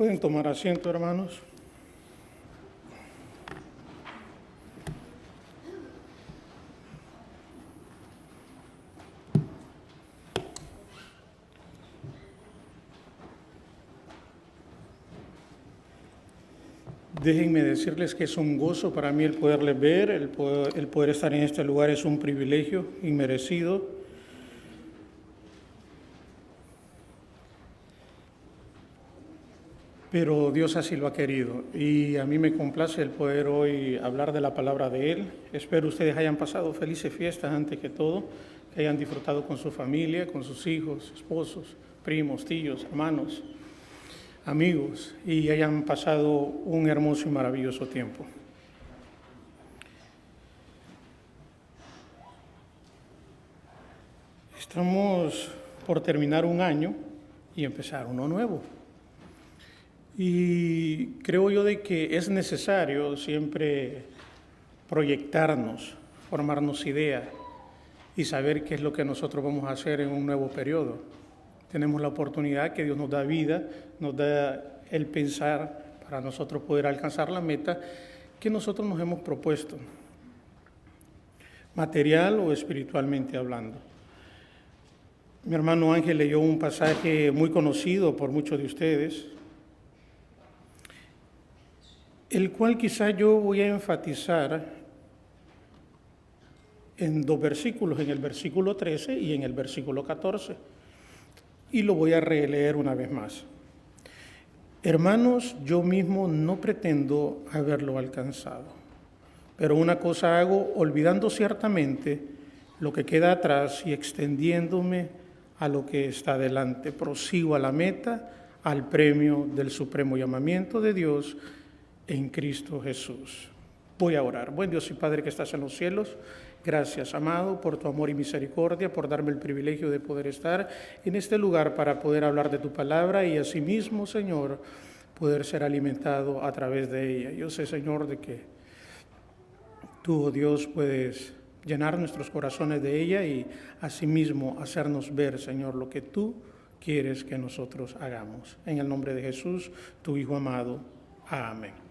Pueden tomar asiento, hermanos. Déjenme decirles que es un gozo para mí el poderles ver, el poder estar en este lugar es un privilegio inmerecido. Pero Dios así lo ha querido y a mí me complace el poder hoy hablar de la palabra de Él. Espero ustedes hayan pasado felices fiestas antes que todo, que hayan disfrutado con su familia, con sus hijos, esposos, primos, tíos, hermanos, amigos y hayan pasado un hermoso y maravilloso tiempo. Estamos por terminar un año y empezar uno nuevo. Y creo yo de que es necesario siempre proyectarnos, formarnos ideas y saber qué es lo que nosotros vamos a hacer en un nuevo periodo. Tenemos la oportunidad que Dios nos da vida, nos da el pensar para nosotros poder alcanzar la meta que nosotros nos hemos propuesto, material o espiritualmente hablando. Mi hermano Ángel leyó un pasaje muy conocido por muchos de ustedes, el cual quizá yo voy a enfatizar en dos versículos, en el versículo 13 y en el versículo 14, y lo voy a releer una vez más. Hermanos, yo mismo no pretendo haberlo alcanzado, pero una cosa hago, olvidando ciertamente lo que queda atrás y extendiéndome a lo que está delante, prosigo a la meta, al premio del supremo llamamiento de Dios en Cristo Jesús. Voy a orar. Buen Dios y Padre que estás en los cielos, gracias, amado, por tu amor y misericordia, por darme el privilegio de poder estar en este lugar para poder hablar de tu palabra y asimismo, Señor, poder ser alimentado a través de ella. Yo sé, Señor, de que tú, oh Dios, puedes llenar nuestros corazones de ella y asimismo hacernos ver, Señor, lo que tú quieres que nosotros hagamos. En el nombre de Jesús, tu Hijo amado. Amén.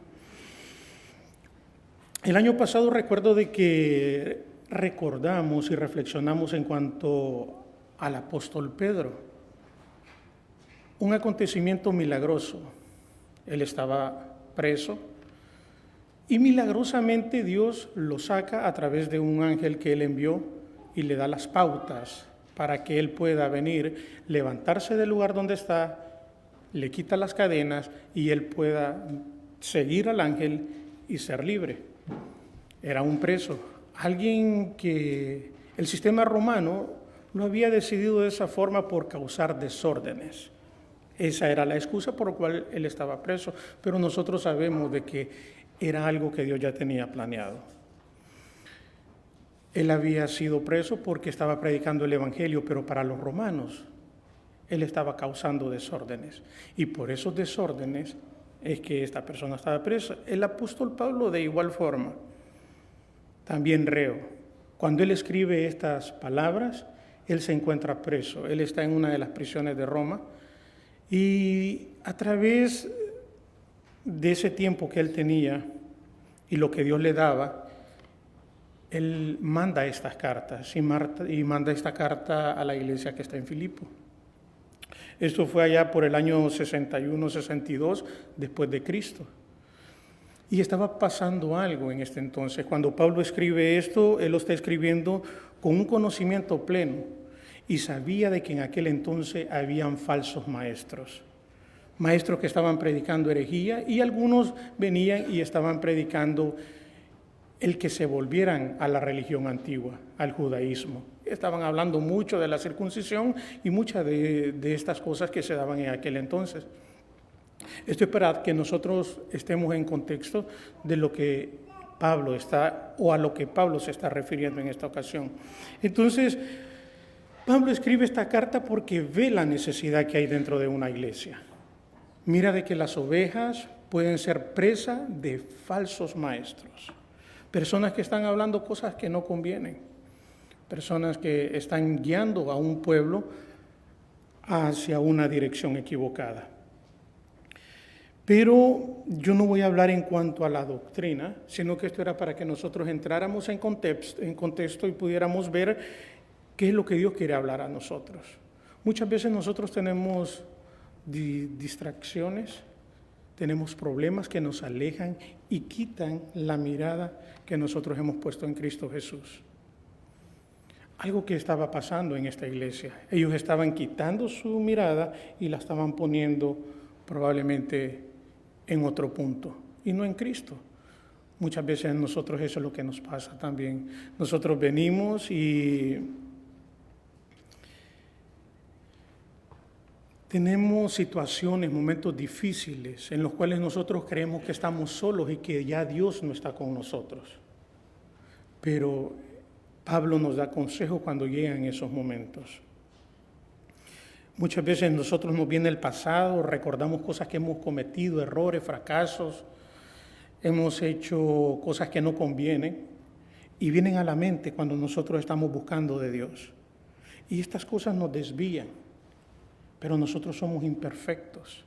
El año pasado recuerdo de que recordamos y reflexionamos en cuanto al apóstol Pedro, un acontecimiento milagroso. Él estaba preso y milagrosamente Dios lo saca a través de un ángel que él envió y le da las pautas para que él pueda venir, levantarse del lugar donde está, le quita las cadenas y él pueda seguir al ángel y ser libre. Era un preso, alguien que el sistema romano lo había decidido de esa forma por causar desórdenes. Esa era la excusa por la cual él estaba preso, pero nosotros sabemos de que era algo que Dios ya tenía planeado. Él había sido preso porque estaba predicando el evangelio, pero para los romanos él estaba causando desórdenes y por esos desórdenes es que esta persona estaba presa. El apóstol Pablo de igual forma, también reo. Cuando él escribe estas palabras, él se encuentra preso. Él está en una de las prisiones de Roma y a través de ese tiempo que él tenía y lo que Dios le daba, él manda estas cartas y manda esta carta a la iglesia que está en Filipo. Esto fue allá por el año 61-62 después de Cristo. Y estaba pasando algo en este entonces. Cuando Pablo escribe esto, él lo está escribiendo con un conocimiento pleno y sabía de que en aquel entonces habían falsos maestros. Maestros que estaban predicando herejía y algunos venían y estaban predicando el que se volvieran a la religión antigua, al judaísmo. Estaban hablando mucho de la circuncisión y muchas de estas cosas que se daban en aquel entonces. Esto es para que nosotros estemos en contexto de lo que Pablo está, o a lo que Pablo se está refiriendo en esta ocasión. Entonces, Pablo escribe esta carta porque ve la necesidad que hay dentro de una iglesia. Mira de que las ovejas pueden ser presa de falsos maestros, personas que están hablando cosas que no convienen, personas que están guiando a un pueblo hacia una dirección equivocada. Pero yo no voy a hablar en cuanto a la doctrina, sino que esto era para que nosotros entráramos en contexto y pudiéramos ver qué es lo que Dios quiere hablar a nosotros. Muchas veces nosotros tenemos distracciones, tenemos problemas que nos alejan y quitan la mirada que nosotros hemos puesto en Cristo Jesús. Algo que estaba pasando en esta iglesia. Ellos estaban quitando su mirada y la estaban poniendo probablemente en otro punto y no en Cristo. Muchas veces a nosotros eso es lo que nos pasa también. Nosotros venimos y tenemos situaciones, momentos difíciles en los cuales nosotros creemos que estamos solos y que ya Dios no está con nosotros. Pero Pablo nos da consejo cuando llegan esos momentos. Muchas veces nosotros nos viene el pasado, recordamos cosas que hemos cometido, errores, fracasos, hemos hecho cosas que no convienen y vienen a la mente cuando nosotros estamos buscando de Dios. Y estas cosas nos desvían, pero nosotros somos imperfectos.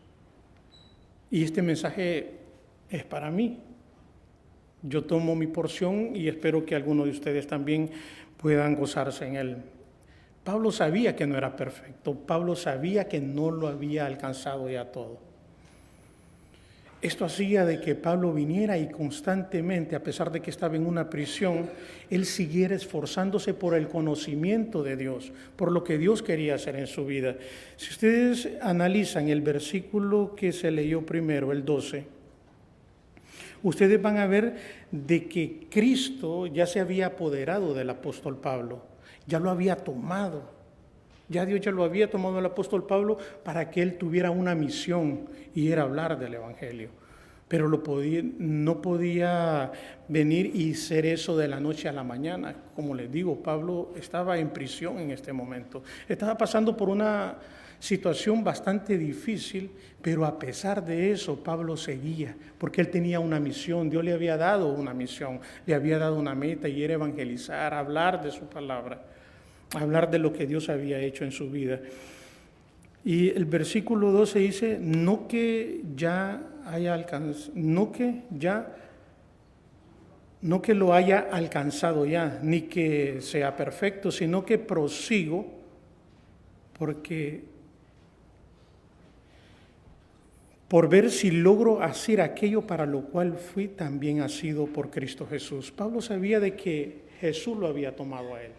Y este mensaje es para mí. Yo tomo mi porción y espero que algunos de ustedes también puedan gozarse en él. Pablo sabía que no era perfecto. Pablo sabía que no lo había alcanzado ya todo. Esto hacía de que Pablo viniera y constantemente, a pesar de que estaba en una prisión, él siguiera esforzándose por el conocimiento de Dios, por lo que Dios quería hacer en su vida. Si ustedes analizan el versículo que se leyó primero, el 12, ustedes van a ver de que Cristo ya se había apoderado del apóstol Pablo, ya lo había tomado. Ya Dios ya lo había tomado el apóstol Pablo para que él tuviera una misión y era hablar del Evangelio. Pero no podía venir y ser eso de la noche a la mañana. Como les digo, Pablo estaba en prisión en este momento. Estaba pasando por una situación bastante difícil, pero a pesar de eso, Pablo seguía, porque él tenía una misión. Dios le había dado una misión, le había dado una meta y era evangelizar, hablar de su palabra, hablar de lo que Dios había hecho en su vida. Y el versículo 12 dice, no que lo haya alcanzado ya, ni que sea perfecto, sino que prosigo, por ver si logro hacer aquello para lo cual fui también asido por Cristo Jesús. Pablo sabía de que Jesús lo había tomado a él.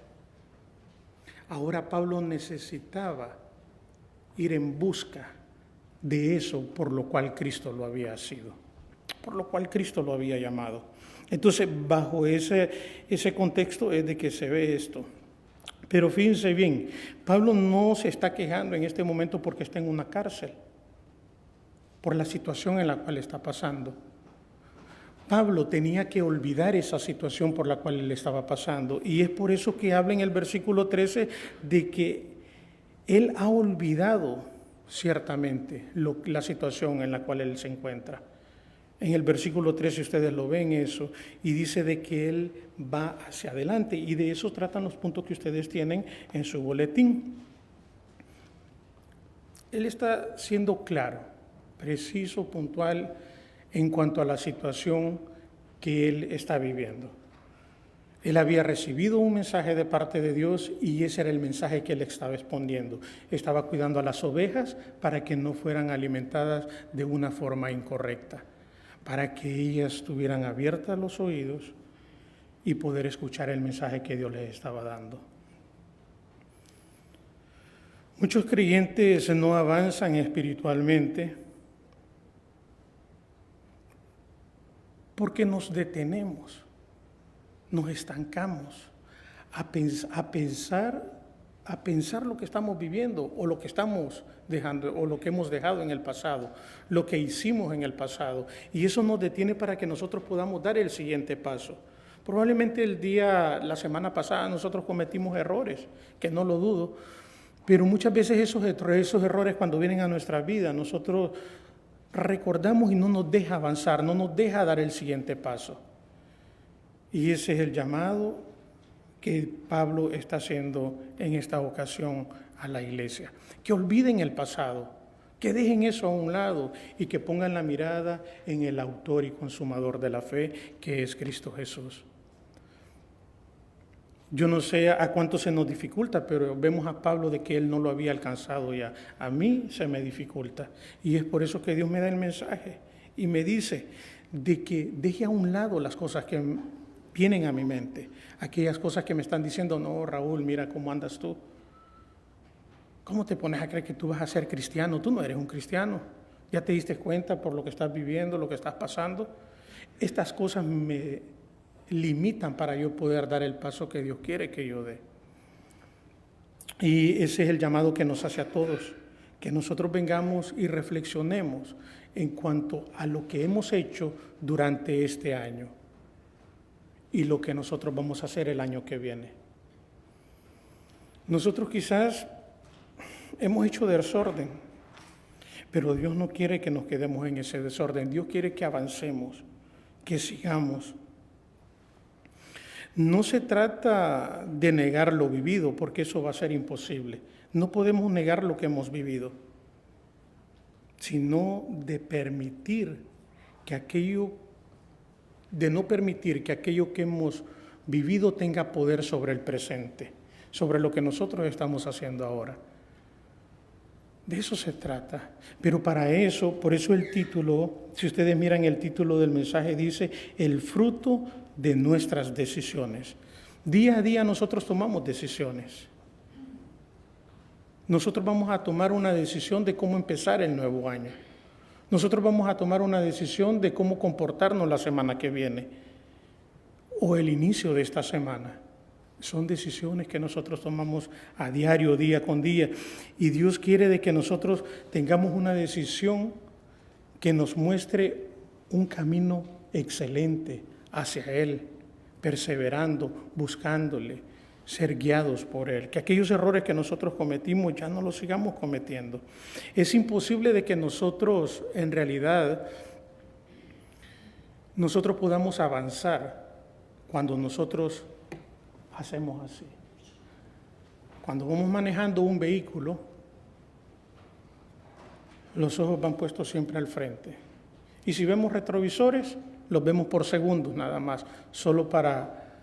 Ahora Pablo necesitaba ir en busca de eso por lo cual Cristo lo había sido, por lo cual Cristo lo había llamado. Entonces, bajo ese contexto es de que se ve esto. Pero fíjense bien, Pablo no se está quejando en este momento porque está en una cárcel, por la situación en la cual está pasando. Pablo tenía que olvidar esa situación por la cual él estaba pasando. Y es por eso que habla en el versículo 13 de que él ha olvidado ciertamente la situación en la cual él se encuentra. En el versículo 13 ustedes lo ven eso y dice de que él va hacia adelante. Y de eso tratan los puntos que ustedes tienen en su boletín. Él está siendo claro, preciso, puntual en cuanto a la situación que él está viviendo. Él había recibido un mensaje de parte de Dios y ese era el mensaje que él estaba expondiendo. Estaba cuidando a las ovejas para que no fueran alimentadas de una forma incorrecta, para que ellas tuvieran abiertas los oídos y poder escuchar el mensaje que Dios les estaba dando. Muchos creyentes no avanzan espiritualmente porque nos detenemos, nos estancamos a pensar lo que estamos viviendo o lo que estamos dejando o lo que hemos dejado en el pasado, lo que hicimos en el pasado. Y eso nos detiene para que nosotros podamos dar el siguiente paso. Probablemente la semana pasada nosotros cometimos errores, que no lo dudo, pero muchas veces esos errores cuando vienen a nuestra vida, nosotros recordamos y no nos deja avanzar, no nos deja dar el siguiente paso. Y ese es el llamado que Pablo está haciendo en esta ocasión a la iglesia. Que olviden el pasado, Que dejen eso a un lado y que pongan la mirada en el autor y consumador de la fe, que es Cristo Jesús. Yo no sé a cuánto se nos dificulta, pero vemos a Pablo de que él no lo había alcanzado ya. A mí se me dificulta. Y es por eso que Dios me da el mensaje y me dice de que deje a un lado las cosas que vienen a mi mente. Aquellas cosas que me están diciendo, no, Raúl, mira cómo andas tú. ¿Cómo te pones a creer que tú vas a ser cristiano? Tú no eres un cristiano. ¿Ya te diste cuenta por lo que estás viviendo, lo que estás pasando? Estas cosas me limitan para yo poder dar el paso que Dios quiere que yo dé. Y ese es el llamado que nos hace a todos, que nosotros vengamos y reflexionemos en cuanto a lo que hemos hecho durante este año y lo que nosotros vamos a hacer el año que viene. Nosotros quizás hemos hecho desorden, pero Dios no quiere que nos quedemos en ese desorden. Dios quiere que avancemos, que sigamos. No se trata de negar lo vivido, porque eso va a ser imposible. No podemos negar lo que hemos vivido, sino de no permitir que aquello que hemos vivido tenga poder sobre el presente, sobre lo que nosotros estamos haciendo ahora. De eso se trata. Pero para eso, por eso el título, si ustedes miran el título del mensaje, dice el fruto de nuestras decisiones. Día a día nosotros tomamos decisiones. Nosotros vamos a tomar una decisión de cómo empezar el nuevo año. Nosotros vamos a tomar una decisión de cómo comportarnos la semana que viene o el inicio de esta semana. Son decisiones que nosotros tomamos a diario, día con día. Y Dios quiere de que nosotros tengamos una decisión que nos muestre un camino excelente hacia Él, perseverando, buscándole, ser guiados por Él. Que aquellos errores que nosotros cometimos ya no los sigamos cometiendo. Es imposible de que nosotros, en realidad, nosotros podamos avanzar cuando nosotros hacemos así. Cuando vamos manejando un vehículo, los ojos van puestos siempre al frente. Y si vemos retrovisores, los vemos por segundos nada más, solo para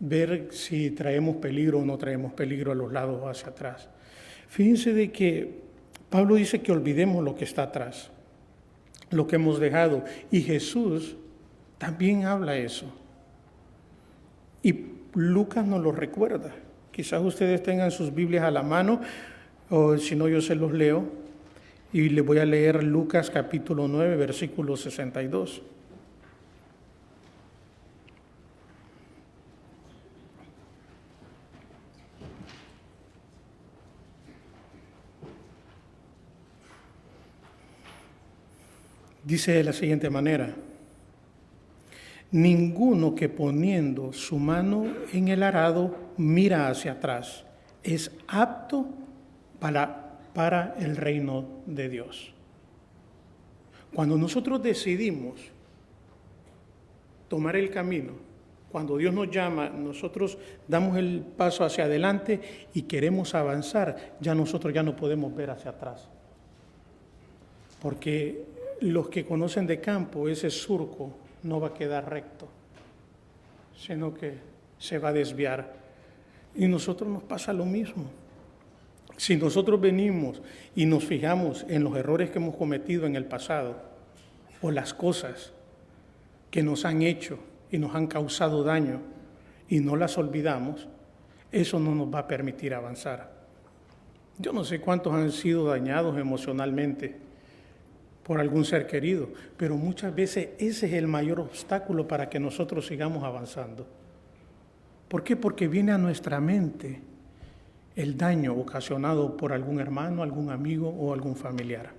ver si traemos peligro o no traemos peligro a los lados o hacia atrás. Fíjense de que Pablo dice que olvidemos lo que está atrás, lo que hemos dejado. Y Jesús también habla eso. Y Lucas nos lo recuerda. Quizás ustedes tengan sus Biblias a la mano, o si no yo se los leo. Y les voy a leer Lucas capítulo 9, versículo 62. Dice de la siguiente manera: ninguno que poniendo su mano en el arado mira hacia atrás es apto para el reino de Dios. Cuando nosotros decidimos tomar el camino, cuando Dios nos llama, nosotros damos el paso hacia adelante y queremos avanzar, nosotros ya no podemos ver hacia atrás. Porque los que conocen de campo, ese surco no va a quedar recto, sino que se va a desviar. Y nosotros nos pasa lo mismo. Si nosotros venimos y nos fijamos en los errores que hemos cometido en el pasado o las cosas que nos han hecho y nos han causado daño y no las olvidamos, eso no nos va a permitir avanzar. Yo no sé cuántos han sido dañados emocionalmente por algún ser querido, pero muchas veces ese es el mayor obstáculo para que nosotros sigamos avanzando. ¿Por qué? Porque viene a nuestra mente el daño ocasionado por algún hermano, algún amigo o algún familiar.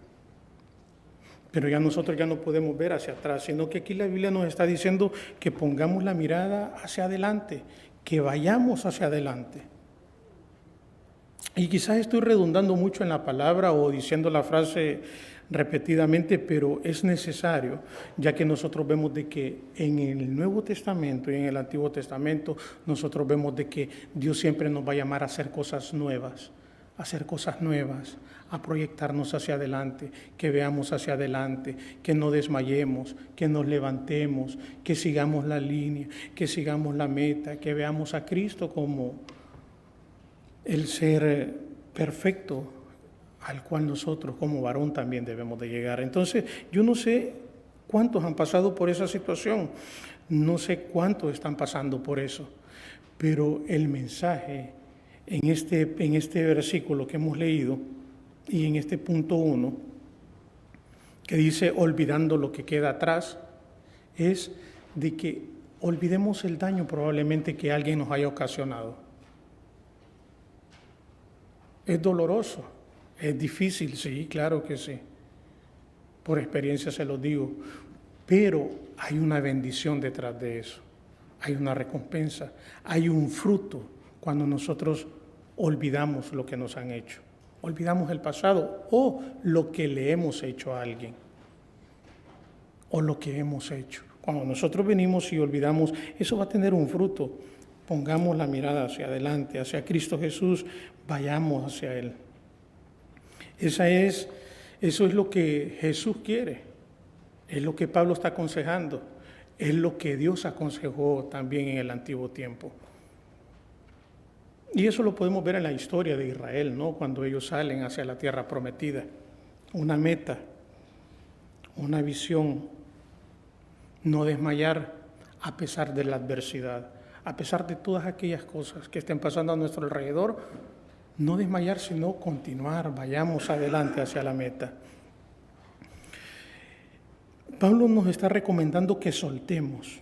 Pero nosotros ya no podemos ver hacia atrás, sino que aquí la Biblia nos está diciendo que pongamos la mirada hacia adelante, que vayamos hacia adelante. Y quizás estoy redundando mucho en la palabra o diciendo la frase repetidamente, pero es necesario, ya que nosotros vemos de que en el Nuevo Testamento y en el Antiguo Testamento, nosotros vemos de que Dios siempre nos va a llamar a hacer cosas nuevas, a hacer cosas nuevas, a proyectarnos hacia adelante, que veamos hacia adelante, que no desmayemos, que nos levantemos, que sigamos la línea, que sigamos la meta, que veamos a Cristo como el ser perfecto al cual nosotros como varón también debemos de llegar. Entonces, yo no sé cuántos han pasado por esa situación, no sé cuántos están pasando por eso, pero el mensaje en este versículo que hemos leído y en este punto 1, que dice olvidando lo que queda atrás, es de que olvidemos el daño probablemente que alguien nos haya ocasionado. Es doloroso, es difícil, sí, claro que sí. Por experiencia se lo digo, pero hay una bendición detrás de eso. Hay una recompensa, hay un fruto cuando nosotros olvidamos lo que nos han hecho. Olvidamos el pasado o lo que le hemos hecho a alguien. O lo que hemos hecho. Cuando nosotros venimos y olvidamos, eso va a tener un fruto. Pongamos la mirada hacia adelante, hacia Cristo Jesús, vayamos hacia Él. Eso es lo que Jesús quiere, es lo que Pablo está aconsejando, es lo que Dios aconsejó también en el antiguo tiempo. Y eso lo podemos ver en la historia de Israel, ¿no? Cuando ellos salen hacia la tierra prometida, una meta, una visión, no desmayar a pesar de la adversidad, a pesar de todas aquellas cosas que estén pasando a nuestro alrededor, no desmayar, sino continuar, vayamos adelante hacia la meta. Pablo nos está recomendando que soltemos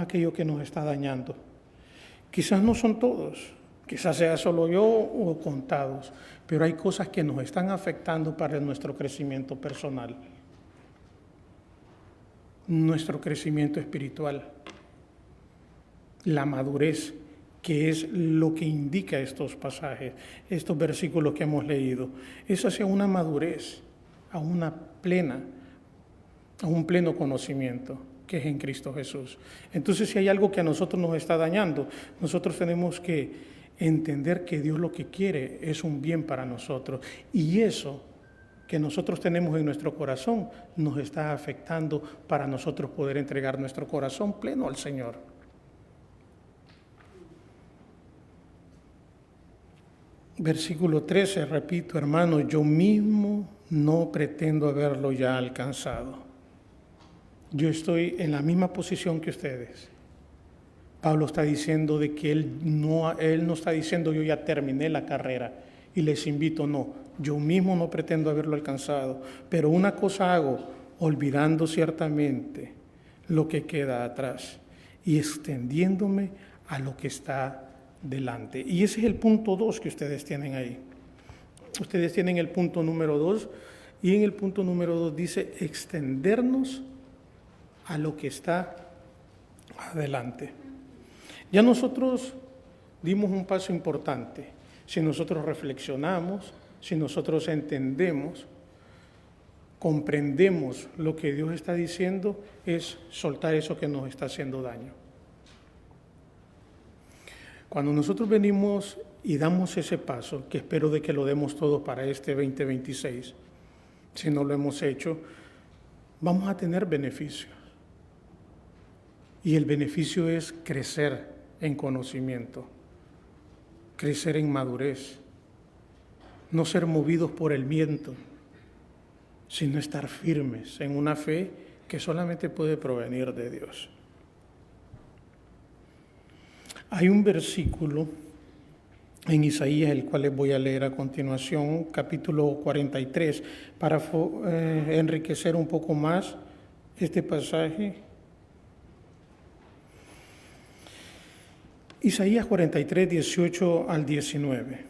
aquello que nos está dañando. Quizás no son todos, quizás sea solo yo o contados, pero hay cosas que nos están afectando para nuestro crecimiento personal, nuestro crecimiento espiritual, la madurez, que es lo que indica estos pasajes, estos versículos que hemos leído, es hacia una madurez, a un pleno conocimiento que es en Cristo Jesús. Entonces, si hay algo que a nosotros nos está dañando, nosotros tenemos que entender que Dios lo que quiere es un bien para nosotros, y eso que nosotros tenemos en nuestro corazón nos está afectando para nosotros poder entregar nuestro corazón pleno al Señor. Versículo 13, repito, hermanos, yo mismo no pretendo haberlo ya alcanzado. Yo estoy en la misma posición que ustedes. Pablo está diciendo de que él no está diciendo yo ya terminé la carrera y les invito, no, yo mismo no pretendo haberlo alcanzado, pero una cosa hago, olvidando ciertamente lo que queda atrás y extendiéndome a lo que está delante. Y ese es el punto 2 que ustedes tienen ahí. Ustedes tienen el punto número 2 y en el punto número 2 dice extendernos a lo que está adelante. Ya nosotros dimos un paso importante. Si nosotros reflexionamos, si nosotros entendemos, comprendemos lo que Dios está diciendo, es soltar eso que nos está haciendo daño. Cuando nosotros venimos y damos ese paso, que espero de que lo demos todos para este 2026, si no lo hemos hecho, vamos a tener beneficios. Y el beneficio es crecer en conocimiento, crecer en madurez, no ser movidos por el viento, sino estar firmes en una fe que solamente puede provenir de Dios. Hay un versículo en Isaías, el cual les voy a leer a continuación, capítulo 43, para enriquecer un poco más este pasaje. Isaías 43, 18 al 19.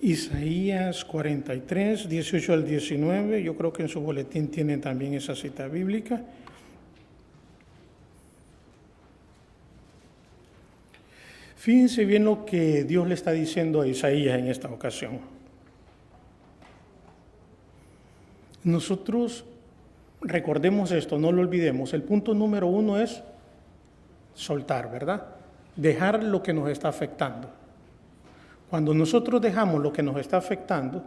Isaías 43, 18 al 19, yo creo que en su boletín tienen también esa cita bíblica. Fíjense bien lo que Dios le está diciendo a Isaías en esta ocasión. Nosotros, recordemos esto, no lo olvidemos. El punto número 1 es soltar, ¿verdad? Dejar lo que nos está afectando. Cuando nosotros dejamos lo que nos está afectando,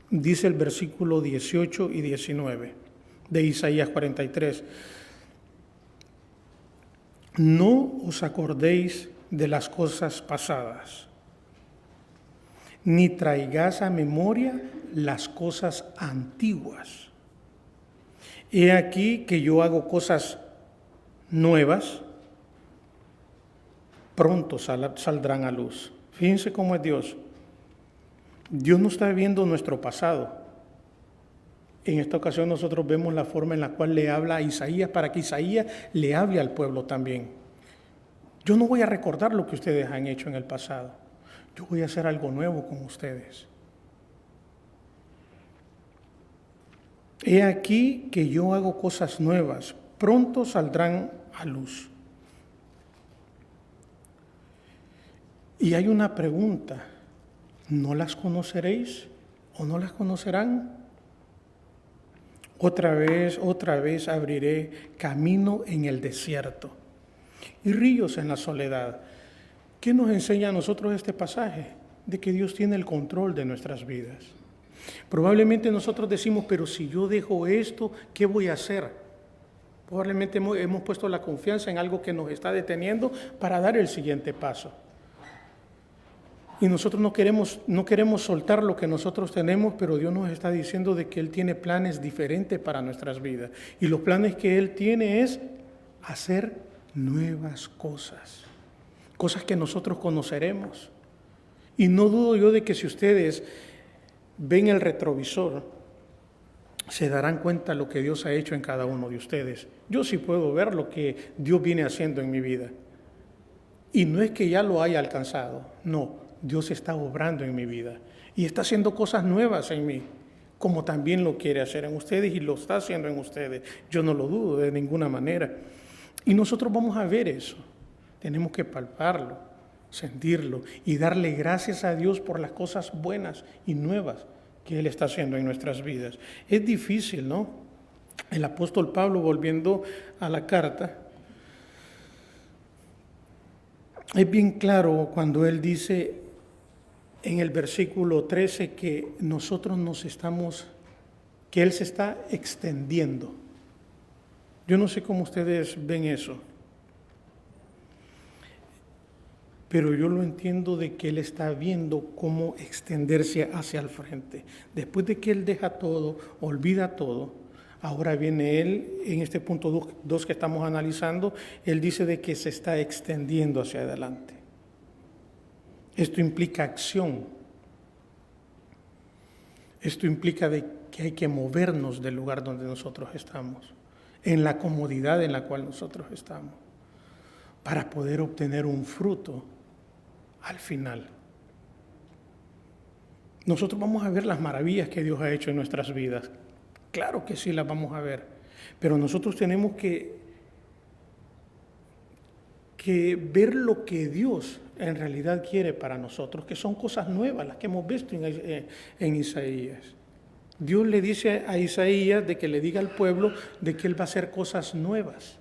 dice el versículo 18 y 19 de Isaías 43, no os acordéis de las cosas pasadas, ni traigáis a memoria las cosas antiguas. He aquí que yo hago cosas nuevas, pronto saldrán a luz. Fíjense cómo es Dios. Dios no está viendo nuestro pasado. En esta ocasión nosotros vemos la forma en la cual le habla a Isaías para que Isaías le hable al pueblo también. Yo no voy a recordar lo que ustedes han hecho en el pasado. Yo voy a hacer algo nuevo con ustedes. He aquí que yo hago cosas nuevas, pronto saldrán a luz. Y hay una pregunta, ¿no las conoceréis o no las conocerán? Otra vez abriré camino en el desierto y ríos en la soledad. ¿Qué nos enseña a nosotros este pasaje? De que Dios tiene el control de nuestras vidas. Probablemente nosotros decimos, pero si yo dejo esto, ¿qué voy a hacer? Probablemente hemos puesto la confianza en algo que nos está deteniendo para dar el siguiente paso. Y nosotros no queremos soltar lo que nosotros tenemos, pero Dios nos está diciendo de que Él tiene planes diferentes para nuestras vidas. Y los planes que Él tiene es hacer nuevas cosas, cosas que nosotros conoceremos. Y no dudo yo de que si ustedes ven el retrovisor, se darán cuenta de lo que Dios ha hecho en cada uno de ustedes. Yo sí puedo ver lo que Dios viene haciendo en mi vida. Y no es que ya lo haya alcanzado, no. Dios está obrando en mi vida y está haciendo cosas nuevas en mí, como también lo quiere hacer en ustedes y lo está haciendo en ustedes. Yo no lo dudo de ninguna manera. Y nosotros vamos a ver eso. Tenemos que palparlo, sentirlo y darle gracias a Dios por las cosas buenas y nuevas que Él está haciendo en nuestras vidas. Es difícil, ¿no? El apóstol Pablo, volviendo a la carta, es bien claro cuando él dice en el versículo 13 que que Él se está extendiendo. Yo no sé cómo ustedes ven eso, pero yo lo entiendo de que Él está viendo cómo extenderse hacia el frente. Después de que Él deja todo, olvida todo, ahora viene Él, en este punto 2 que estamos analizando, Él dice de que se está extendiendo hacia adelante. Esto implica acción. Esto implica de que hay que movernos del lugar donde nosotros estamos, en la comodidad en la cual nosotros estamos, para poder obtener un fruto al final. Nosotros vamos a ver las maravillas que Dios ha hecho en nuestras vidas. Claro que sí las vamos a ver, pero nosotros tenemos que ver lo que Dios en realidad quiere para nosotros, que son cosas nuevas, las que hemos visto en Isaías. Dios le dice a Isaías de que le diga al pueblo de que Él va a hacer cosas nuevas.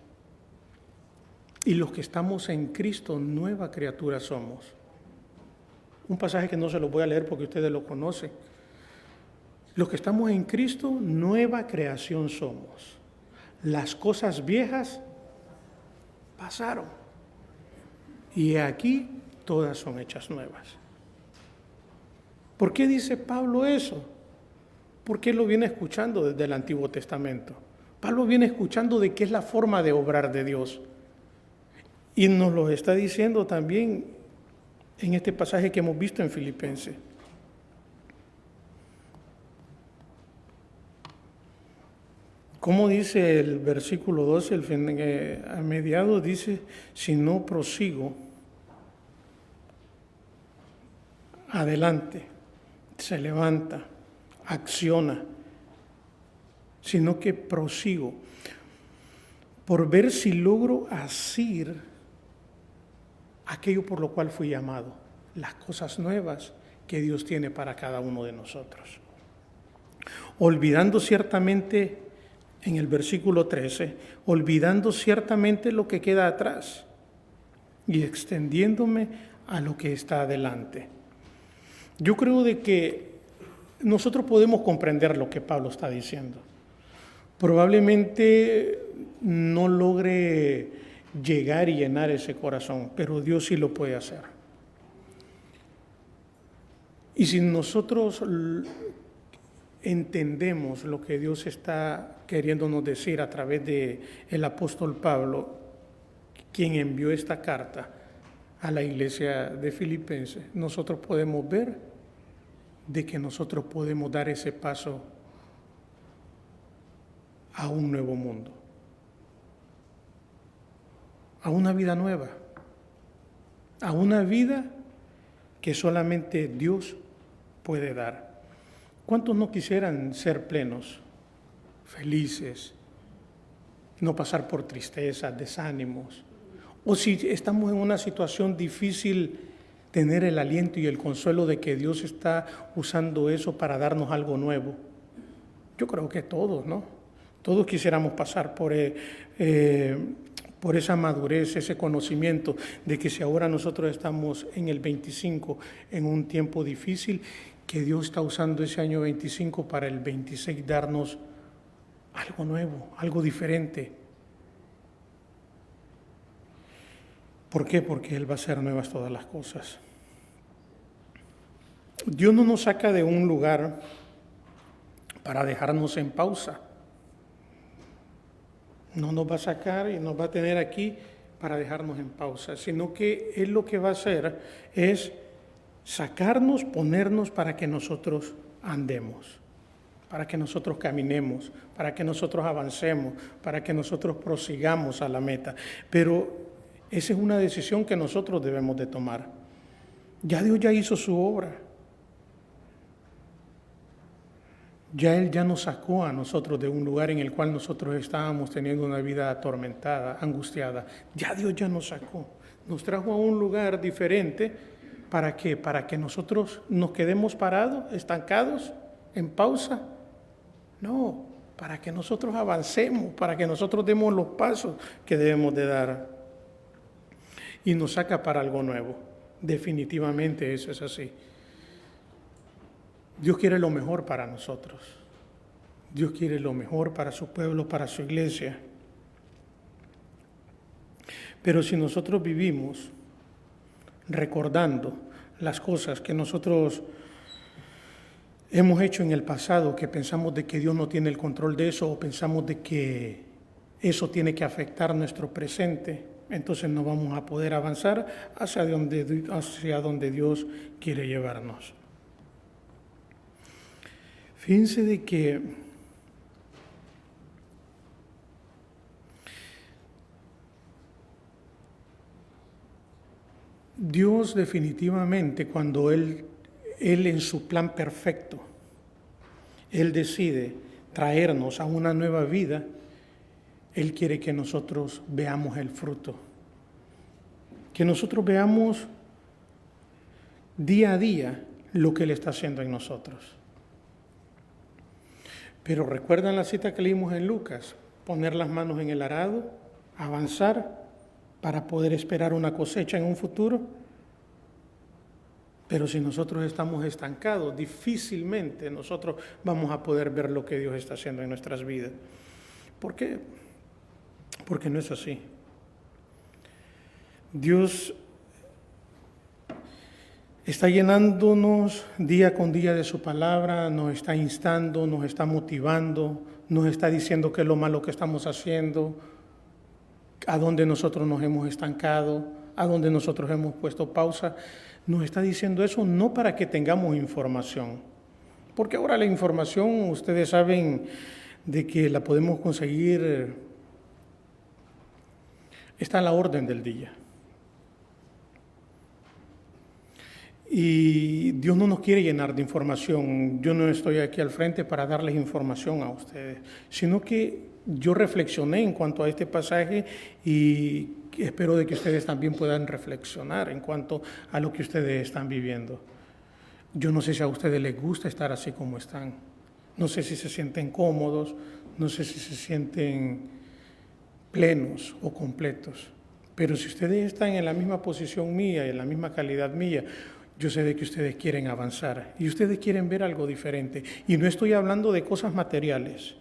Y los que estamos en Cristo, nueva criatura somos. Un pasaje que no se los voy a leer porque ustedes lo conocen. Los que estamos en Cristo, nueva creación somos. Las cosas viejas pasaron. Y aquí todas son hechas nuevas. ¿Por qué dice Pablo eso? Porque él lo viene escuchando desde el Antiguo Testamento. Pablo viene escuchando de qué es la forma de obrar de Dios. Y nos lo está diciendo también en este pasaje que hemos visto en Filipenses. Como dice el versículo 12, a mediados dice, si no prosigo, adelante, se levanta, acciona, sino que prosigo, por ver si logro hacer aquello por lo cual fui llamado, las cosas nuevas que Dios tiene para cada uno de nosotros. olvidando ciertamente, en el versículo 13, olvidando ciertamente lo que queda atrás y extendiéndome a lo que está adelante. Yo creo de que nosotros podemos comprender lo que Pablo está diciendo. Probablemente no logre llegar y llenar ese corazón, pero Dios sí lo puede hacer. Y si nosotros entendemos lo que Dios está queriéndonos decir a través del apóstol Pablo, quien envió esta carta a la iglesia de Filipenses, nosotros podemos ver de que nosotros podemos dar ese paso a un nuevo mundo, a una vida nueva, a una vida que solamente Dios puede dar. ¿Cuántos no quisieran ser plenos, felices, no pasar por tristezas, desánimos? O si estamos en una situación difícil, tener el aliento y el consuelo de que Dios está usando eso para darnos algo nuevo. Yo creo que todos, ¿no? Todos quisiéramos pasar por esa madurez, ese conocimiento de que si ahora nosotros estamos en el 25, en un tiempo difícil, que Dios está usando ese año 25 para el 26 darnos algo nuevo, algo diferente. ¿Por qué? Porque Él va a hacer nuevas todas las cosas. Dios no nos saca de un lugar para dejarnos en pausa. No nos va a sacar y nos va a tener aquí para dejarnos en pausa, sino que Él lo que va a hacer es sacarnos, ponernos para que nosotros andemos, para que nosotros caminemos, para que nosotros avancemos, para que nosotros prosigamos a la meta. Pero esa es una decisión que nosotros debemos de tomar. Ya Dios ya hizo su obra. Ya Él ya nos sacó a nosotros de un lugar en el cual nosotros estábamos teniendo una vida atormentada, angustiada. Ya Dios ya nos sacó. Nos trajo a un lugar diferente. ¿Para qué? Para que nosotros nos quedemos parados, estancados, en pausa. No, para que nosotros avancemos, para que nosotros demos los pasos que debemos de dar. Y nos saca para algo nuevo. Definitivamente eso es así. Dios quiere lo mejor para nosotros. Dios quiere lo mejor para su pueblo, para su iglesia. Pero si nosotros vivimos recordando las cosas que nosotros hemos hecho en el pasado, que pensamos de que Dios no tiene el control de eso, o pensamos de que eso tiene que afectar nuestro presente, entonces no vamos a poder avanzar hacia donde Dios quiere llevarnos. Fíjense de que Dios definitivamente, cuando Él en su plan perfecto, Él decide traernos a una nueva vida, Él quiere que nosotros veamos el fruto, que nosotros veamos día a día lo que Él está haciendo en nosotros. Pero recuerdan la cita que leímos en Lucas, poner las manos en el arado, avanzar para poder esperar una cosecha en un futuro. Pero si nosotros estamos estancados, difícilmente nosotros vamos a poder ver lo que Dios está haciendo en nuestras vidas. ¿Por qué? Porque no es así. Dios está llenándonos día con día de su palabra, nos está instando, nos está motivando, nos está diciendo qué es lo malo que estamos haciendo, a dónde nosotros nos hemos estancado, a dónde nosotros hemos puesto pausa. Nos está diciendo eso no para que tengamos información, porque ahora la información, ustedes saben de que la podemos conseguir, está a la orden del día. Y Dios no nos quiere llenar de información. Yo no estoy aquí al frente para darles información a ustedes, sino que yo reflexioné en cuanto a este pasaje y espero de que ustedes también puedan reflexionar en cuanto a lo que ustedes están viviendo. Yo no sé si a ustedes les gusta estar así como están. No sé si se sienten cómodos, no sé si se sienten plenos o completos. Pero si ustedes están en la misma posición mía, en la misma calidad mía, yo sé de que ustedes quieren avanzar y ustedes quieren ver algo diferente. Y no estoy hablando de cosas materiales,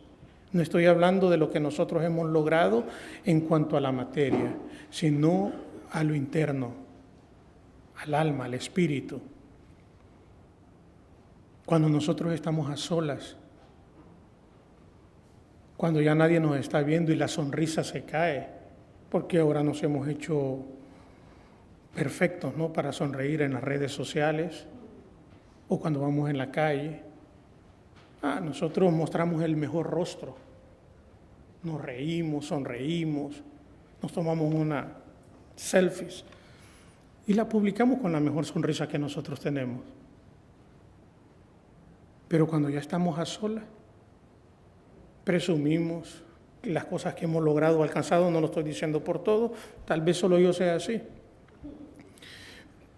no estoy hablando de lo que nosotros hemos logrado en cuanto a la materia, sino a lo interno, al alma, al espíritu. Cuando nosotros estamos a solas, cuando ya nadie nos está viendo y la sonrisa se cae, porque ahora nos hemos hecho perfectos, ¿no?, para sonreír en las redes sociales o cuando vamos en la calle. Nosotros mostramos el mejor rostro, nos reímos, sonreímos, nos tomamos una selfies y la publicamos con la mejor sonrisa que nosotros tenemos. Pero cuando ya estamos a solas, presumimos las cosas que hemos logrado o alcanzado, no lo estoy diciendo por todo, tal vez solo yo sea así.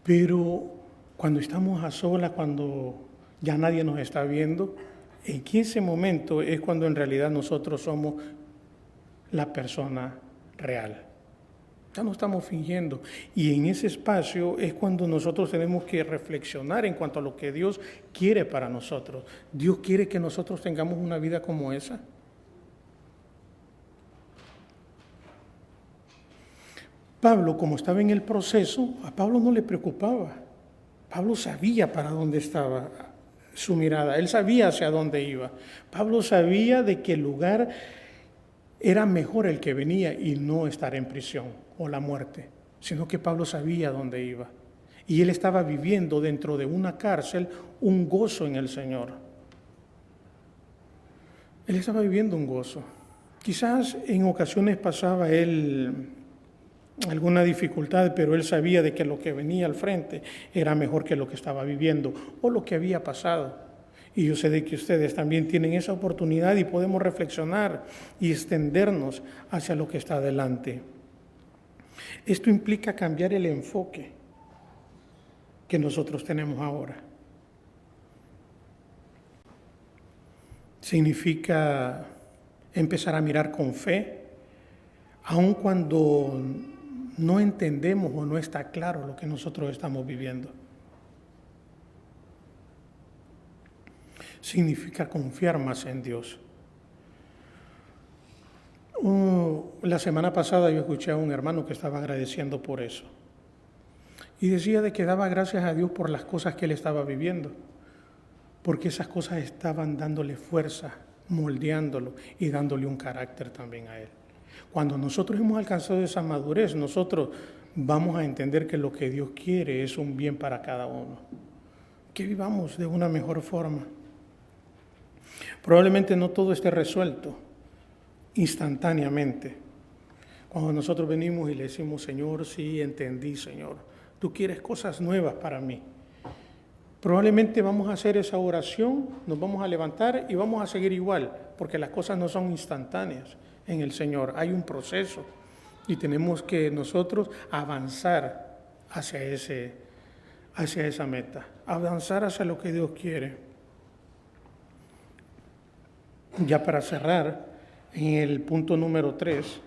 Pero cuando estamos a solas, cuando ya nadie nos está viendo, en ese momento es cuando en realidad nosotros somos la persona real. Ya no estamos fingiendo. Y en ese espacio es cuando nosotros tenemos que reflexionar en cuanto a lo que Dios quiere para nosotros. ¿Dios quiere que nosotros tengamos una vida como esa? Pablo, como estaba en el proceso, a Pablo no le preocupaba. Pablo sabía para dónde estaba su mirada, él sabía hacia dónde iba. Pablo sabía de que el lugar era mejor el que venía y no estar en prisión o la muerte, sino que Pablo sabía dónde iba. Y él estaba viviendo dentro de una cárcel un gozo en el Señor. Él estaba viviendo un gozo. Quizás en ocasiones pasaba él alguna dificultad, pero él sabía de que lo que venía al frente era mejor que lo que estaba viviendo o lo que había pasado. Y yo sé de que ustedes también tienen esa oportunidad y podemos reflexionar y extendernos hacia lo que está adelante. Esto implica cambiar el enfoque que nosotros tenemos ahora. Significa empezar a mirar con fe, aun cuando no entendemos o no está claro lo que nosotros estamos viviendo. Significa confiar más en Dios. La semana pasada yo escuché a un hermano que estaba agradeciendo por eso. Y decía de que daba gracias a Dios por las cosas que él estaba viviendo, porque esas cosas estaban dándole fuerza, moldeándolo y dándole un carácter también a él. Cuando nosotros hemos alcanzado esa madurez, nosotros vamos a entender que lo que Dios quiere es un bien para cada uno, que vivamos de una mejor forma. Probablemente no todo esté resuelto instantáneamente. Cuando nosotros venimos y le decimos, Señor, sí, entendí, Señor, tú quieres cosas nuevas para mí. Probablemente vamos a hacer esa oración, nos vamos a levantar y vamos a seguir igual, porque las cosas no son instantáneas en el Señor. Hay un proceso y tenemos que nosotros avanzar hacia esa meta, avanzar hacia lo que Dios quiere. Ya para cerrar, en el punto número 3,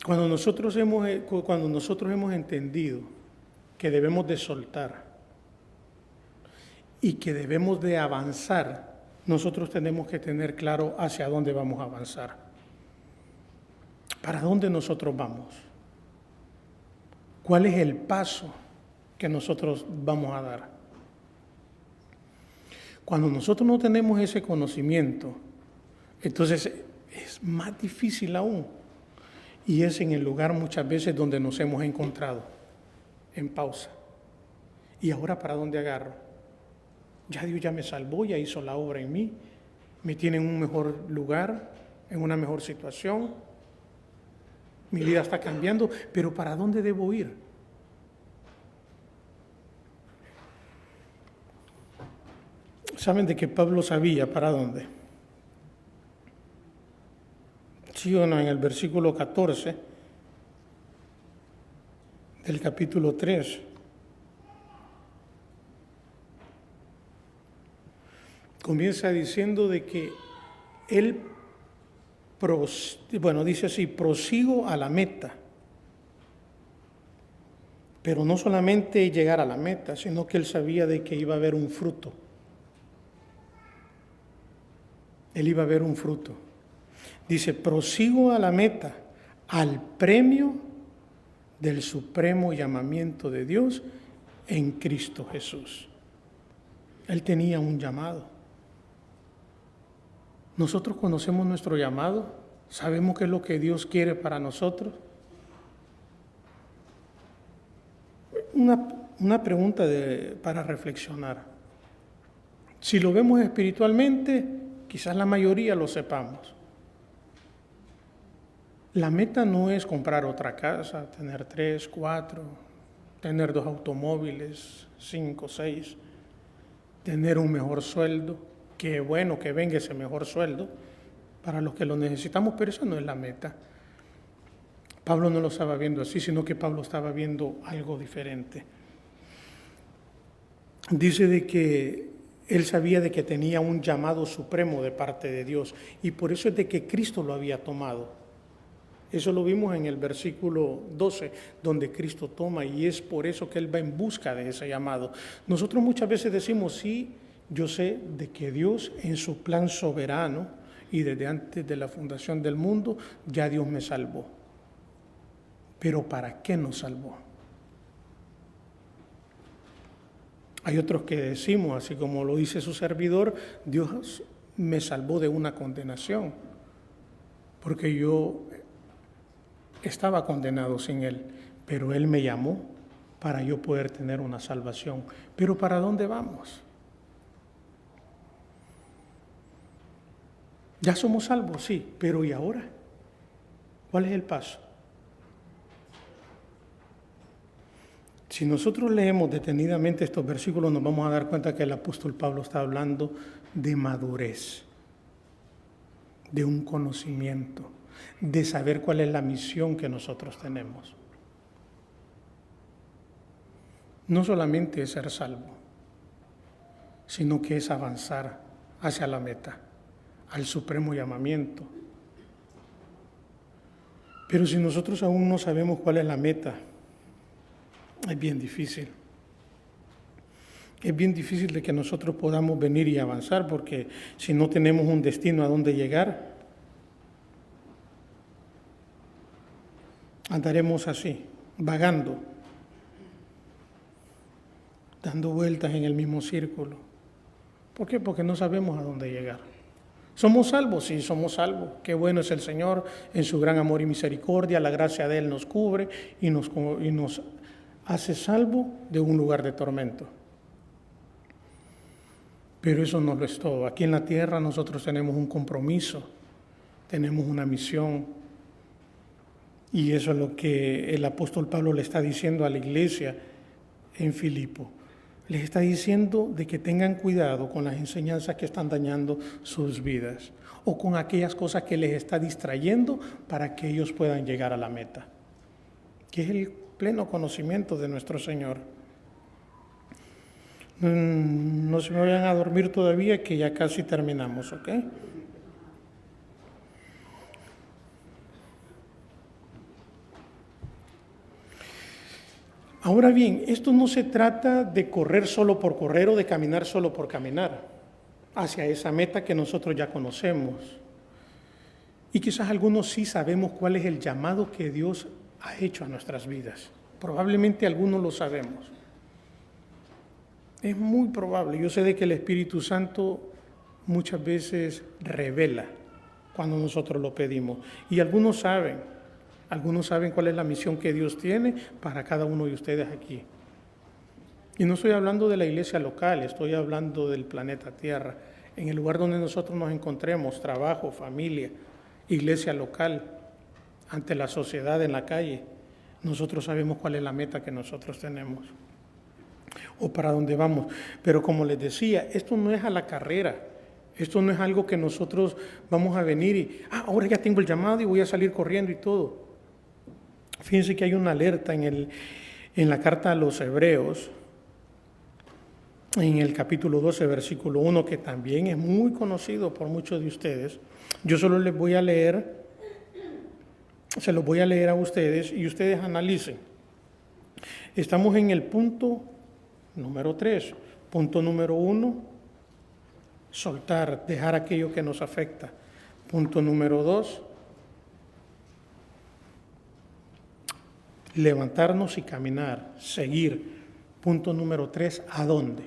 cuando nosotros hemos entendido que debemos de soltar y que debemos de avanzar, nosotros tenemos que tener claro hacia dónde vamos a avanzar. ¿Para dónde nosotros vamos? ¿Cuál es el paso que nosotros vamos a dar? Cuando nosotros no tenemos ese conocimiento, entonces es más difícil aún. Y es en el lugar muchas veces donde nos hemos encontrado, en pausa. ¿Y ahora para dónde agarro? Ya Dios ya me salvó, ya hizo la obra en mí, me tiene en un mejor lugar, en una mejor situación. Mi vida está cambiando, pero ¿para dónde debo ir? ¿Saben de que Pablo sabía para dónde? Sí o no, en el versículo 14 del capítulo 3, Comienza diciendo de que él, dice así, prosigo a la meta. Pero no solamente llegar a la meta, sino que él sabía de que iba a haber un fruto. Él iba a ver un fruto. Dice, prosigo a la meta, al premio del supremo llamamiento de Dios en Cristo Jesús. Él tenía un llamado. Nosotros conocemos nuestro llamado, sabemos qué es lo que Dios quiere para nosotros. Una pregunta para reflexionar. Si lo vemos espiritualmente, quizás la mayoría lo sepamos. La meta no es comprar otra casa, tener 3, 4, tener 2 automóviles, 5, 6, tener un mejor sueldo. Qué bueno que venga ese mejor sueldo para los que lo necesitamos, pero eso no es la meta. Pablo no lo estaba viendo así, sino que Pablo estaba viendo algo diferente. Dice de que él sabía de que tenía un llamado supremo de parte de Dios y por eso es de que Cristo lo había tomado. Eso lo vimos en el versículo 12, donde Cristo toma y es por eso que él va en busca de ese llamado. Nosotros muchas veces decimos, sí, yo sé de que Dios en su plan soberano y desde antes de la fundación del mundo, ya Dios me salvó. Pero ¿para qué nos salvó? Hay otros que decimos, así como lo dice su servidor, Dios me salvó de una condenación, porque yo estaba condenado sin Él, pero Él me llamó para yo poder tener una salvación. Pero ¿para dónde vamos? Ya somos salvos, sí, pero ¿y ahora? ¿Cuál es el paso? Si nosotros leemos detenidamente estos versículos, nos vamos a dar cuenta que el apóstol Pablo está hablando de madurez, de un conocimiento, de saber cuál es la misión que nosotros tenemos. No solamente es ser salvo, sino que es avanzar hacia la meta, al supremo llamamiento. Pero si nosotros aún no sabemos cuál es la meta, es bien difícil. Es bien difícil de que nosotros podamos venir y avanzar, porque si no tenemos un destino a dónde llegar, andaremos así, vagando, dando vueltas en el mismo círculo. ¿Por qué? Porque no sabemos a dónde llegar. ¿Somos salvos? Sí, somos salvos. Qué bueno es el Señor en su gran amor y misericordia. La gracia de Él nos cubre y nos hace salvo de un lugar de tormento. Pero eso no lo es todo. Aquí en la tierra nosotros tenemos un compromiso, tenemos una misión. Y eso es lo que el apóstol Pablo le está diciendo a la iglesia en Filipo. Les está diciendo de que tengan cuidado con las enseñanzas que están dañando sus vidas o con aquellas cosas que les está distrayendo para que ellos puedan llegar a la meta, que es el pleno conocimiento de nuestro Señor. No se me vayan a dormir todavía, que ya casi terminamos, ¿ok? Ahora bien, esto no se trata de correr solo por correr o de caminar solo por caminar hacia esa meta que nosotros ya conocemos. Y quizás algunos sí sabemos cuál es el llamado que Dios ha hecho a nuestras vidas. Probablemente algunos lo sabemos. Es muy probable. Yo sé de que el Espíritu Santo muchas veces revela cuando nosotros lo pedimos. Y algunos saben cuál es la misión que Dios tiene para cada uno de ustedes aquí. Y no estoy hablando de la iglesia local, estoy hablando del planeta Tierra, en el lugar donde nosotros nos encontremos, trabajo, familia, iglesia local, ante la sociedad en la calle. Nosotros sabemos cuál es la meta que nosotros tenemos o para dónde vamos. Pero como les decía, esto no es a la carrera. Esto no es algo que nosotros vamos a venir y, ahora ya tengo el llamado y voy a salir corriendo y todo. Fíjense que hay una alerta en la carta a los Hebreos, en el capítulo 12, versículo 1, que también es muy conocido por muchos de ustedes. Yo solo les voy a leer, se los voy a leer a ustedes y ustedes analicen. Estamos en el punto número 3. Punto número 1, soltar, dejar aquello que nos afecta. Punto número 2, levantarnos y caminar, seguir. Punto número 3, ¿a dónde?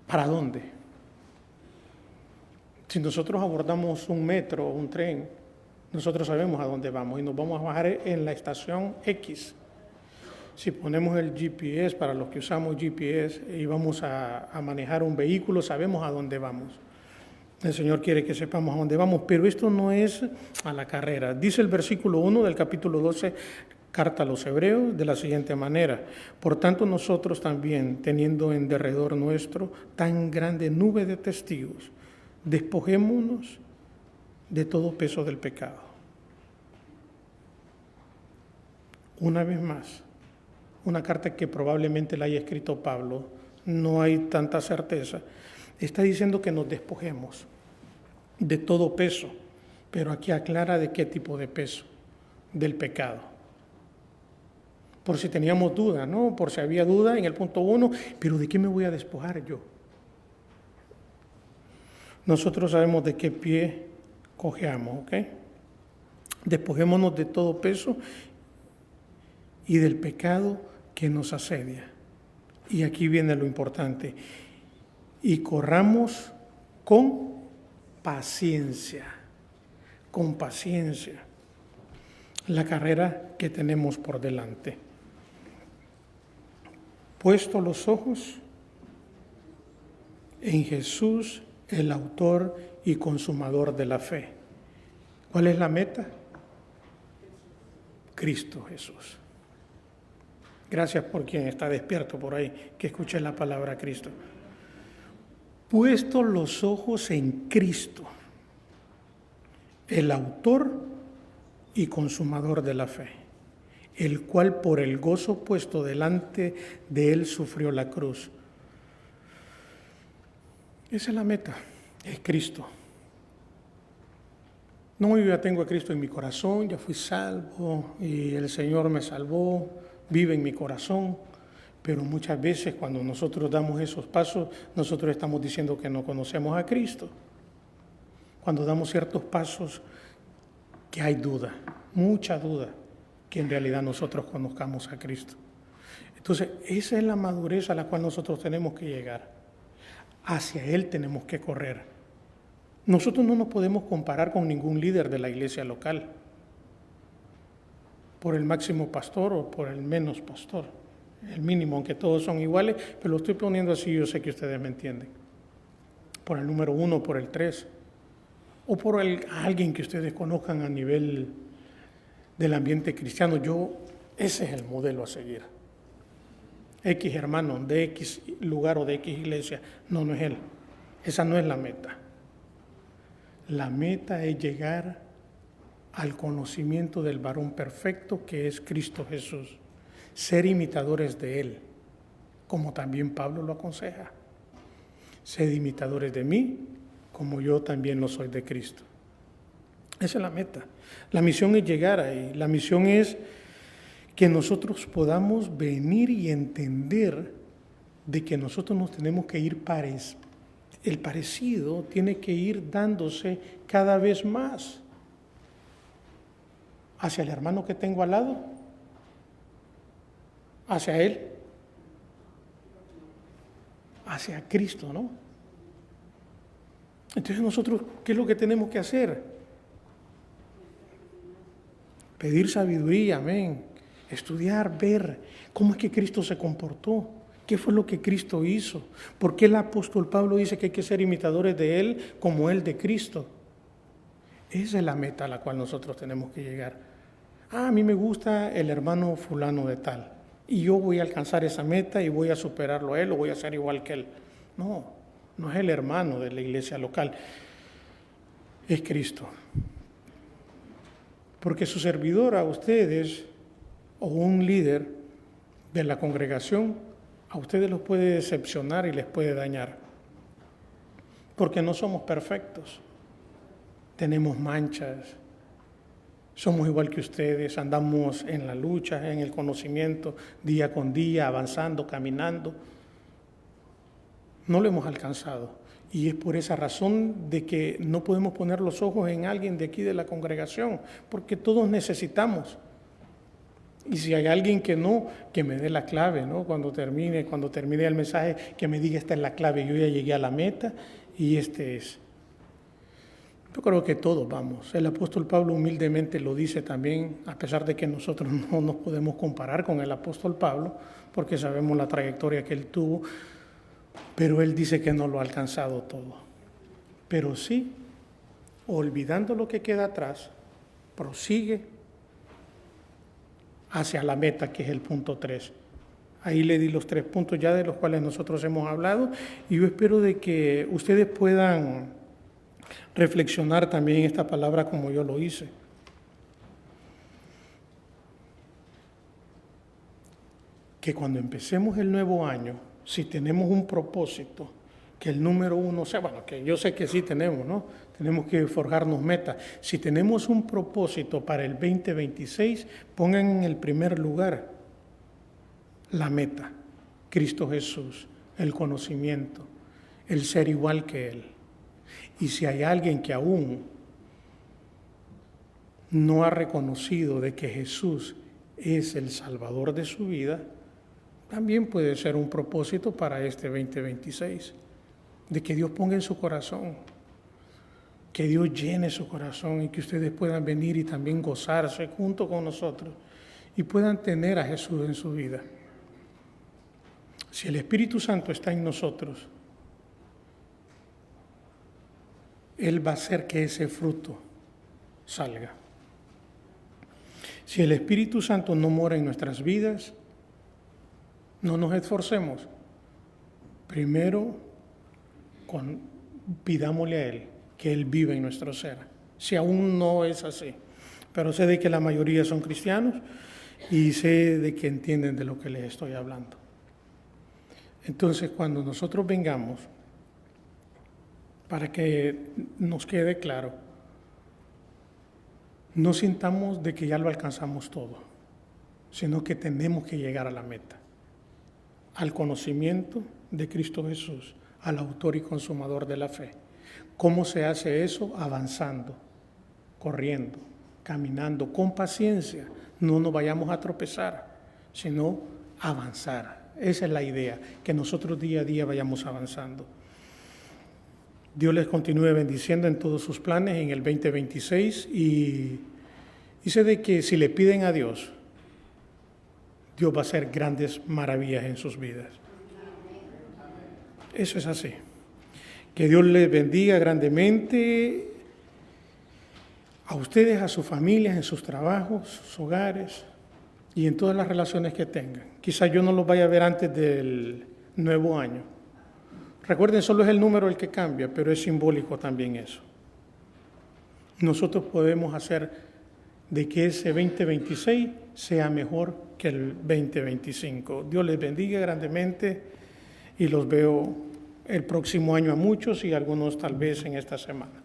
¿Para dónde? Si nosotros abordamos un metro o un tren, nosotros sabemos a dónde vamos y nos vamos a bajar en la estación X. Si ponemos el GPS, para los que usamos GPS y vamos a manejar un vehículo, sabemos a dónde vamos. El Señor quiere que sepamos a dónde vamos, pero esto no es a la carrera. Dice el versículo 1 del capítulo 12, carta a los Hebreos, de la siguiente manera: por tanto nosotros también, teniendo en derredor nuestro tan grande nube de testigos, despojémonos de todo peso del pecado. Una vez más, una carta que probablemente la haya escrito Pablo, no hay tanta certeza, está diciendo que nos despojemos de todo peso, pero aquí aclara de qué tipo de peso: del pecado. Por si teníamos duda, ¿no? Por si había duda en el punto 1, pero ¿de qué me voy a despojar yo? Nosotros sabemos de qué pie cojeamos, ¿ok? Despojémonos de todo peso y del pecado que nos asedia. Y aquí viene lo importante: y corramos con paciencia, la carrera que tenemos por delante. Puesto los ojos en Jesús, el autor y consumador de la fe. ¿Cuál es la meta? Cristo Jesús. Gracias por quien está despierto por ahí, que escuche la palabra Cristo. Puesto los ojos en Cristo, el autor y consumador de la fe, el cual por el gozo puesto delante de él sufrió la cruz. Esa es la meta, es Cristo. No, yo ya tengo a Cristo en mi corazón, ya fui salvo y el Señor me salvó, vive en mi corazón. Pero muchas veces cuando nosotros damos esos pasos, nosotros estamos diciendo que no conocemos a Cristo. Cuando damos ciertos pasos, que hay duda, mucha duda, que en realidad nosotros conozcamos a Cristo. Entonces, esa es la madurez a la cual nosotros tenemos que llegar. Hacia Él tenemos que correr. Nosotros no nos podemos comparar con ningún líder de la iglesia local, por el máximo pastor o por el menos pastor. El mínimo, aunque todos son iguales, pero lo estoy poniendo así, yo sé que ustedes me entienden. Por el número 1, por el 3, o por alguien que ustedes conozcan a nivel del ambiente cristiano. Ese es el modelo a seguir. X hermano, de X lugar o de X iglesia, no es él. Esa no es la meta. La meta es llegar al conocimiento del varón perfecto que es Cristo Jesús. Ser imitadores de Él, como también Pablo lo aconseja. Sed imitadores de mí, como yo también lo soy de Cristo. Esa es la meta. La misión es llegar ahí. La misión es que nosotros podamos venir y entender de que nosotros nos tenemos que ir el parecido tiene que ir dándose cada vez más hacia el hermano que tengo al lado, hacia Él, hacia Cristo, ¿no? Entonces nosotros, ¿qué es lo que tenemos que hacer? Pedir sabiduría, amén. Estudiar, ver cómo es que Cristo se comportó, qué fue lo que Cristo hizo, por qué el apóstol Pablo dice que hay que ser imitadores de Él como Él de Cristo. Esa es la meta a la cual nosotros tenemos que llegar. A mí me gusta el hermano fulano de tal, y yo voy a alcanzar esa meta y voy a superarlo a él o voy a ser igual que él. No es el hermano de la iglesia local, es Cristo. Porque su servidor a ustedes o un líder de la congregación, a ustedes los puede decepcionar y les puede dañar. Porque no somos perfectos. Tenemos manchas. Somos igual que ustedes, andamos en la lucha, en el conocimiento, día con día, avanzando, caminando. No lo hemos alcanzado. Y es por esa razón de que no podemos poner los ojos en alguien de aquí de la congregación, porque todos necesitamos. Y si hay alguien que no, que me dé la clave, ¿no? Cuando termine el mensaje, que me diga esta es la clave, yo ya llegué a la meta y este es. Yo creo que todos vamos. El apóstol Pablo humildemente lo dice también, a pesar de que nosotros no nos podemos comparar con el apóstol Pablo, porque sabemos la trayectoria que él tuvo, pero él dice que no lo ha alcanzado todo. Pero sí, olvidando lo que queda atrás, prosigue hacia la meta, que es el punto 3. Ahí le di los 3 puntos ya de los cuales nosotros hemos hablado, y yo espero de que ustedes puedan reflexionar también esta palabra como yo lo hice. Que cuando empecemos el nuevo año, si tenemos un propósito, que el número 1 sea, bueno, que yo sé que sí tenemos, ¿no? Tenemos que forjarnos metas. Si tenemos un propósito para el 2026, pongan en el primer lugar la meta, Cristo Jesús, el conocimiento, el ser igual que Él. Y si hay alguien que aún no ha reconocido de que Jesús es el Salvador de su vida, también puede ser un propósito para este 2026, de que Dios ponga en su corazón, que Dios llene su corazón y que ustedes puedan venir y también gozarse junto con nosotros y puedan tener a Jesús en su vida. Si el Espíritu Santo está en nosotros, Él va a hacer que ese fruto salga. Si el Espíritu Santo no mora en nuestras vidas, no nos esforcemos. Primero, pidámosle a Él que Él viva en nuestro ser. Si aún no es así. Pero sé de que la mayoría son cristianos y sé de que entienden de lo que les estoy hablando. Entonces, cuando nosotros vengamos, para que nos quede claro, no sintamos de que ya lo alcanzamos todo, sino que tenemos que llegar a la meta, al conocimiento de Cristo Jesús, al autor y consumador de la fe. ¿Cómo se hace eso? Avanzando, corriendo, caminando, con paciencia. No nos vayamos a tropezar, sino avanzar. Esa es la idea, que nosotros día a día vayamos avanzando. Dios les continúe bendiciendo en todos sus planes en el 2026 y sé de que si le piden a Dios, Dios va a hacer grandes maravillas en sus vidas. Eso es así. Que Dios les bendiga grandemente a ustedes, a sus familias, en sus trabajos, sus hogares y en todas las relaciones que tengan. Quizá yo no los vaya a ver antes del nuevo año. Recuerden, solo es el número el que cambia, pero es simbólico también eso. Nosotros podemos hacer de que ese 2026 sea mejor que el 2025. Dios les bendiga grandemente y los veo el próximo año a muchos y algunos tal vez en esta semana.